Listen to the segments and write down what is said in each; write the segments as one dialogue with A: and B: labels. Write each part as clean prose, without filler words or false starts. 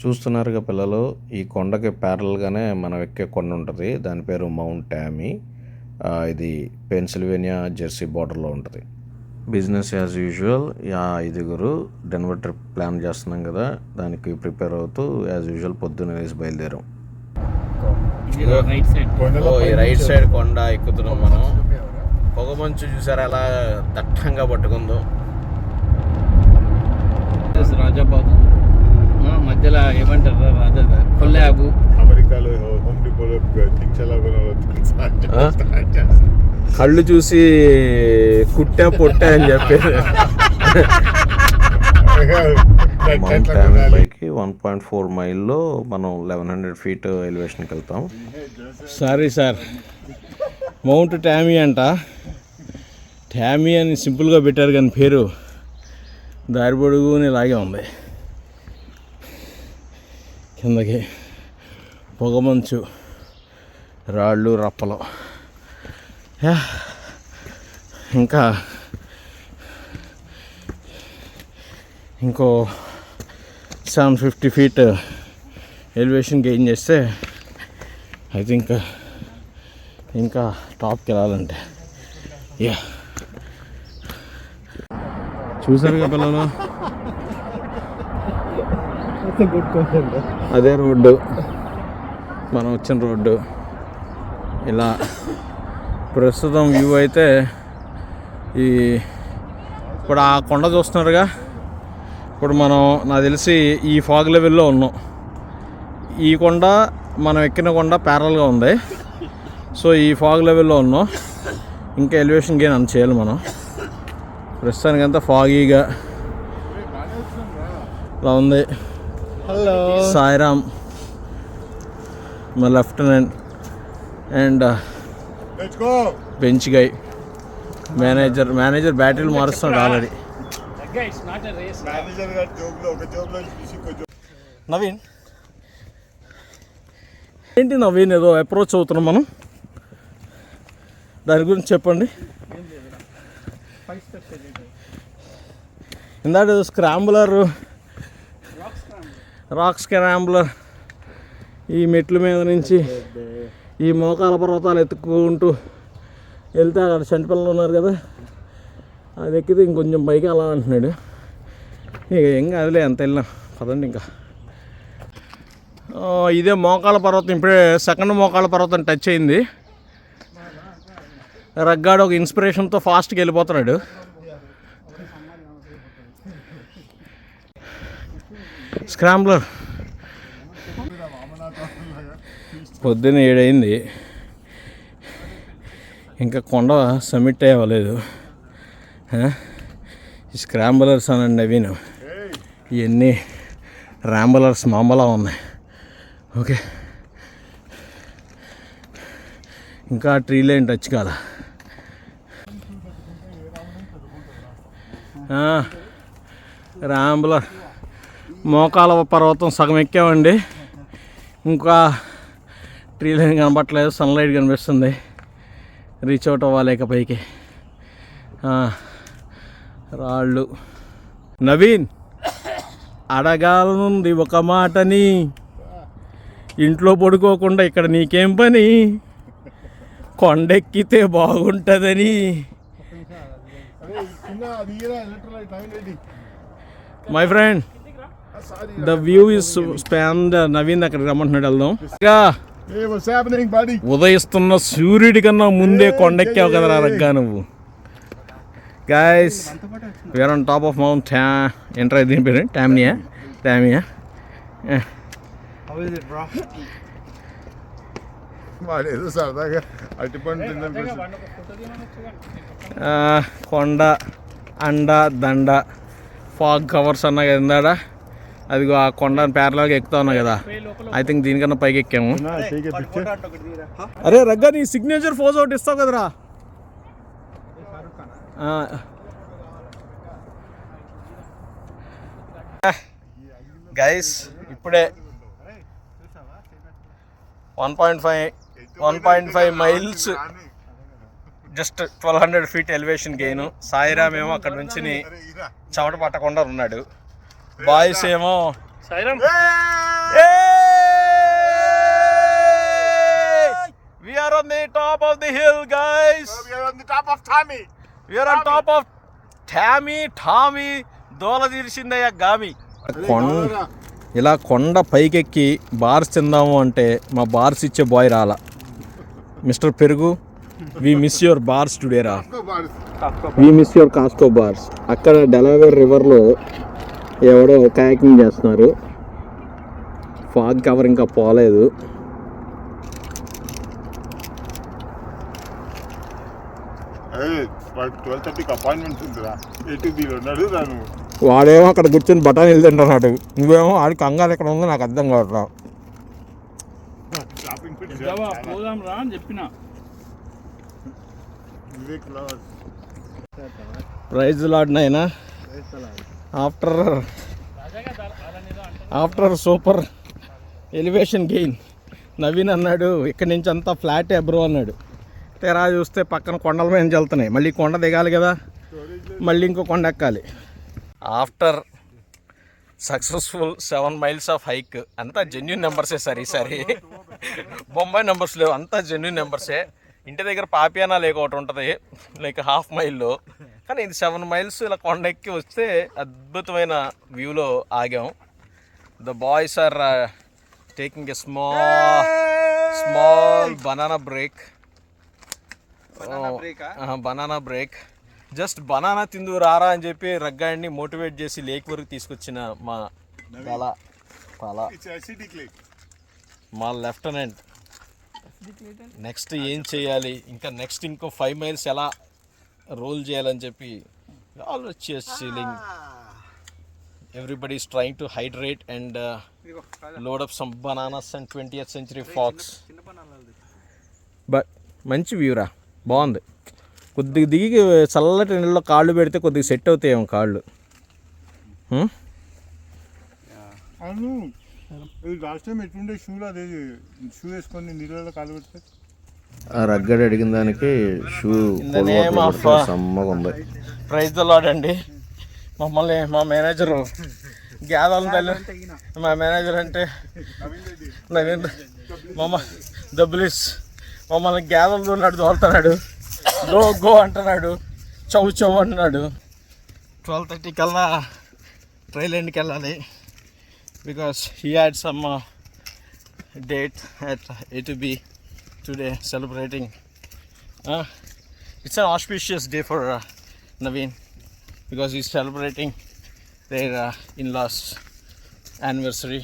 A: చూస్తున్నారుగా పిల్లలు, ఈ కొండకి ప్యారల్గానే మనం ఎక్కే కొండ ఉంటుంది. దాని పేరు మౌంట్ టామీ. ఇది పెన్సిల్వేనియా జెర్సీ బార్డర్లో ఉంటుంది. Business as usual. ఐదుగురు డెన్వర్ ట్రిప్ ప్లాన్ చేస్తున్నాం కదా, దానికి ప్రిపేర్ అవుతూ యాజ్ యూజువల్ పొద్దున్న వేసి బయలుదేరాం. ఈ రైట్ సైడ్ కొండ ఎక్కుతున్నాం మనం. పొగమంచు చూసారా ఎలా దట్టంగా పట్టుకుందో.
B: రాజాబాబు మధ్యలో ఏమంటారు, రాజా కొల్లాబు. అమెరికాలో హోమ్ డిపోలో
A: కళ్ళు చూసి కుట్టా పొట్టా అని చెప్పారు. మౌంట్ టామీ పైకి 1.4 మైల్లో మనం 1100 ఫీట్ ఎలివేషన్కి వెళ్తాం.
B: సారీ సార్, మౌంట్ టామీ అంట. టామీ అని సింపుల్గా పెట్టారు కానీ పేరు దారి పొడుగుని లాగే ఉంది. కిందకి పొగమంచు, రాళ్ళు, రప్పలు. ఇంకో 750 ఫీట్ ఎలివేషన్ గెయిన్ చేస్తే ఐ థింక్ ఇంకా టాప్కి వెళ్ళాలంటే. చూసారుగా పిల్లలు, అదే రోడ్డు, మనం వచ్చిన రోడ్డు. ఇలా ప్రస్తుతం వ్యూ అయితే ఇప్పుడు ఆ కొండ చూస్తున్నారుగా. ఇప్పుడు మనం నాకు తెలిసి ఈ ఫాగ్ లెవెల్లో ఉన్నాం. ఈ కొండ మనం ఎక్కిన కొండ ప్యారల్గా ఉంది. సో ఈ ఫాగ్ లెవెల్లో ఉన్నాం. ఇంకా ఎలివేషన్ గెయిన్ అంత చేయాలి మనం. ప్రస్తుతానికంతా ఫాగీగా ఇలా ఉంది. సాయిరామ్ మా lieutenant and bench guy. Manager బ్యాటరీలు మారుస్తున్నాడు ఆల్రెడీ. నవీన్ ఏంటి నవీన్, ఏదో అప్రోచ్ అవుతున్నాం మనం, దాని గురించి చెప్పండి. ఇందాక ఏదో స్క్రాంబులర్, రాక్ స్క్రాంబులర్, ఈ మెట్ల మీద నుంచి ఈ మోకాల పర్వతాలు ఎత్తుకుంటూ వెళ్తే అక్కడ చంటి పిల్లలు ఉన్నారు కదా, అది ఎక్కితే ఇంకొంచెం పైకి అలా అంటున్నాడు. ఇక ఏం కాదులే, ఎంత వెళ్ళినా పదండి. ఇంకా ఇదే మోకాల పర్వతం. ఇప్పుడే సెకండ్ మోకాల పర్వతం టచ్ అయింది. రగ్గాడు ఒక ఇన్స్పిరేషన్తో ఫాస్ట్గా వెళ్ళిపోతున్నాడు. స్క్రాంబ్లర్ పొద్దున్న 7 అయింది, ఇంకా కొండ సబ్మిట్ అవ్వలేదు. ఈ స్క్రాంబలర్స్ అనండి నవీన్, ఇవన్నీ ర్యాంబలర్స్ మామూలుగా ఉన్నాయి. ఓకే, ఇంకా ట్రీ లైన్ టచ్ కాదా. ర్యాంబలర్ మోకాల పర్వతం సగం ఎక్కామండి. ఇంకా ట్రీ లైన్ కనపట్లేదు, సన్లైట్ కనిపిస్తుంది. రీచ్ అవుట్ అవ్వాలి పైకి. రాళ్ళు. నవీన్ అడగాలనుంది ఒక మాటని, ఇంట్లో పడుకోకుండా ఇక్కడ నీకేం పని, కొండెక్కితే బాగుంటుందని. My friend, the view is spawned. Naveen అక్కడికి రమ్మంటున్నాడు, వెళ్దాం. ఉదయిస్తున్న సూర్యుడి కన్నా ముందే కొండెక్కావు కదరా రగ్గా నువ్వు. Guys, we're on top of mount ఏంట్రా దీని పేరు? టామియా. కొండ అండ దండ ఫాగ్ కవర్స్ అన్నా కదా ఇందాడ. అదిగో ఆ కొండ ప్యారలాగా ఎక్కుతా ఉన్నా కదా, ఐ థింక్ దీనికన్నా పైకి ఎక్కాము. అరే రగ్గా, నీ సిగ్నేచర్ ఫోజ్ అవుట్ ఇస్తావు కదరా. గైస్, ఇప్పుడే 1.5 miles, just 1200 feet elevation gain. Sairam ఏమో అక్కడ నుంచి చెమట పట్టకుండా ఉన్నాడు. బాయ్స్ ఏమో We are on the top of the hill, guys.
C: We are on the top of Tommy.
B: We are on top of టామీ దోల తీర్చిందయ్యా గామి. ఇలా కొండ పైకెక్కి బార్స్ తిందాము అంటే మా బార్స్ ఇచ్చే బాయ్ రాలా. Mister Perugu, we miss your bars today రా. We miss your Costco bars. అక్కడ డెలావేర్ రివర్లో ఎవడో కయాకింగ్ చేస్తున్నారు. ఫాగ్ కవర్ ఇంకా పోలేదు.
C: Hey, 12:30 అపాయింట్మెంట్ ఉంటుందా? ATBలో ఉన్నాడు రాను.
B: వాడేమో అక్కడ కూర్చొని బఠానీలు తింటున్నాడు, నువ్వేమో ఆడికి కంగారు ఎక్కడ ఉందో నాకు అర్థం కావట్లా.
C: షాపింగ్ ఫిట్
D: పోదాం రా అని చెప్పిన.
C: వివేక్ లాడ్.
B: ప్రైజ్ లాడ్ నైనా. After super elevation gain Naveen అన్నాడు ఇక్కడి నుంచి అంతా ఫ్లాటే బ్రో అన్నాడు. తెరా చూస్తే పక్కన కొండల మీద వెళ్తున్నాయి. మళ్ళీ కొండ దిగాలి కదా, మళ్ళీ ఇంకో కొండ ఎక్కాలి. After successful 7 miles of hike. అంతా జెన్యూన్ నెంబర్సే సార్ ఈసారి. బొంబాయి నెంబర్స్ లేవు, అంతా జెన్యూన్ నెంబర్సే. ఇంటి దగ్గర పాపియానా లేక ఒకటి ఉంటుంది లైక్ 1/2 mile, కానీ ఇది 7 miles ఇలా కొండ ఎక్కి వస్తే అద్భుతమైన వ్యూలో ఆగాం. The boys are taking a small banana break. Banana break. Just banana తిందు రారా అని చెప్పి రగ్గాడిని మోటివేట్ చేసి లేక్ వరకు తీసుకొచ్చిన మా మా లెఫ్టినెంట్. నెక్స్ట్ ఏం చేయాలి, ఇంకా నెక్స్ట్ ఇంకో 5 miles ఎలా రోల్ చేయాలని చెప్పి always chilling. Everybody is trying to hydrate and load up some bananas and 20th century fox. But మంచి వ్యూరా, బాగుంది. కొద్దిగా దిగి చల్లటి నీళ్ళలో కాళ్ళు పెడితే కొద్దిగా సెట్ అవుతాయేమో కాళ్ళు.
C: అవును, లాస్ట్ టైం ఎట్లుండే షూలో అదే షూ వేసుకొని నీళ్ళలో కాలు పెడితే
A: ఆ రగ్గడి అడిగిన దానికి షూ సమ్మగా ఉంది.
B: ప్రైజ్ ద లార్డ్ అండి. మమ్మల్ని మా మేనేజరు గ్యాదలు తల్లి, మా మేనేజర్ అంటే నవీన్ డబ్బులిస్ మమ్మల్ని గ్యాదలు ఉన్నాడు, దోలుతున్నాడు, గో అంటున్నాడు, చౌ అంటున్నాడు. 12:30 కల్లా ట్రైల్ ఎండ్కి వెళ్ళాలి. Because he had some date at ATB today celebrating. It's an auspicious day for Naveen because he's celebrating their in-laws anniversary.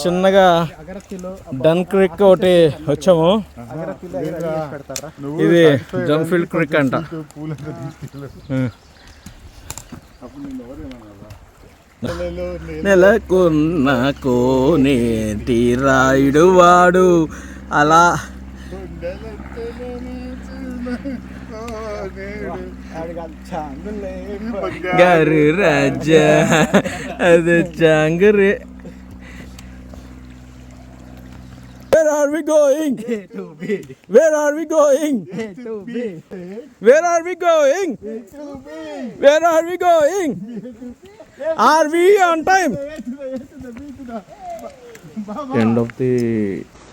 B: చిన్నగా డన్ క్రిక్ ఒకటి వచ్చాము. ఇది జన్ఫీల్డ్ క్రిక్ అంట. నెలకున్న కోనేటి రాయుడు వాడు అలా గారు రాజా అది చాంగరే. Where are we going? Where are we going? Where are we going? Where are we going? Are we on time?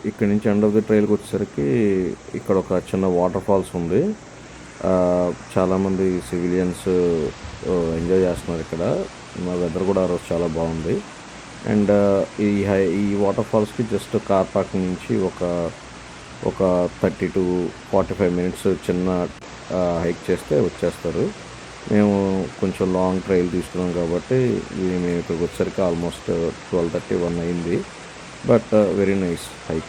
A: ఇక్కడ నుంచి ఎండ్ ఆఫ్ ది ట్రైల్కి వచ్చేసరికి ఇక్కడ ఒక చిన్న వాటర్ ఫాల్స్ ఉంది. చాలామంది సివిలియన్స్ ఎంజాయ్ చేస్తున్నారు ఇక్కడ. మా వెదర్ కూడా ఆ రోజు చాలా బాగుంది. అండ్ ఈ వాటర్ ఫాల్స్కి జస్ట్ కార్ పార్కింగ్ నుంచి ఒక 30 to 45 minutes చిన్న హైక్ చేస్తే వచ్చేస్తారు. మేము కొంచెం లాంగ్ ట్రైల్ తీసుకున్నాం కాబట్టి మేము ఇక్కడికి వచ్చేసరికి ఆల్మోస్ట్ 12:30-1 అయింది. But very nice hike.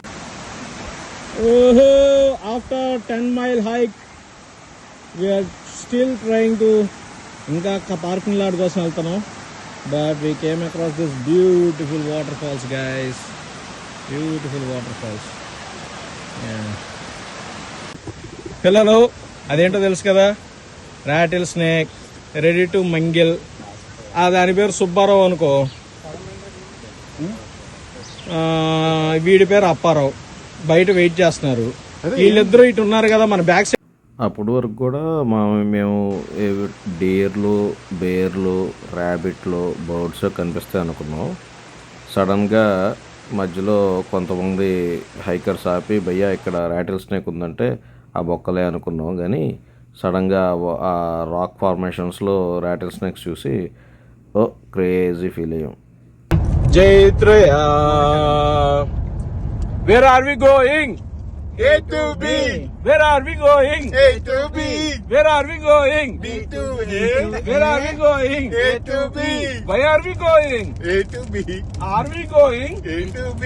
B: After 10 mile hike we are still trying to ఇంకా పార్కింగ్ లాట్ కోసం వెళ్తున్నాం. But we came across this beautiful waterfalls, guys. Beautiful waterfalls. Yeah. పిల్లలు అదేంటో తెలుసు కదా, రాటిల్ స్నేక్, రెడీ టు మంగిల్. దాని పేరు సుబ్బారావు అనుకో, వీడి పేరు అప్పారావు. బయట వెయిట్ చేస్తున్నారు. వీళ్ళిద్దరూ ఇటు ఉన్నారు కదా మన బ్యాక్ సైడ్.
A: అప్పటి వరకు కూడా మేము డేర్లు, బేర్లు, ర్యాబిట్లు, బర్డ్స్ కనిపిస్తాయి అనుకున్నాం. సడన్గా మధ్యలో కొంతమంది హైకర్స్ ఆపి భయ్యా ఇక్కడ ర్యాటిల్ స్నేక్ ఉందంటే ఆ బొక్కలే అనుకున్నాం, కానీ సడన్గా ఆ రాక్ ఫార్మేషన్స్లో ర్యాటిల్ స్నేక్స్ చూసి ఓ క్రేజీ ఫీల్ అయ్యాం.
B: జైత్రయా where are we going?
C: A to B,
B: where are we going?
C: A to B,
B: where are we going?
C: B to A,
B: where are we going?
C: A to B,
B: why are we going?
C: A to B,
B: are we going?
C: A to B.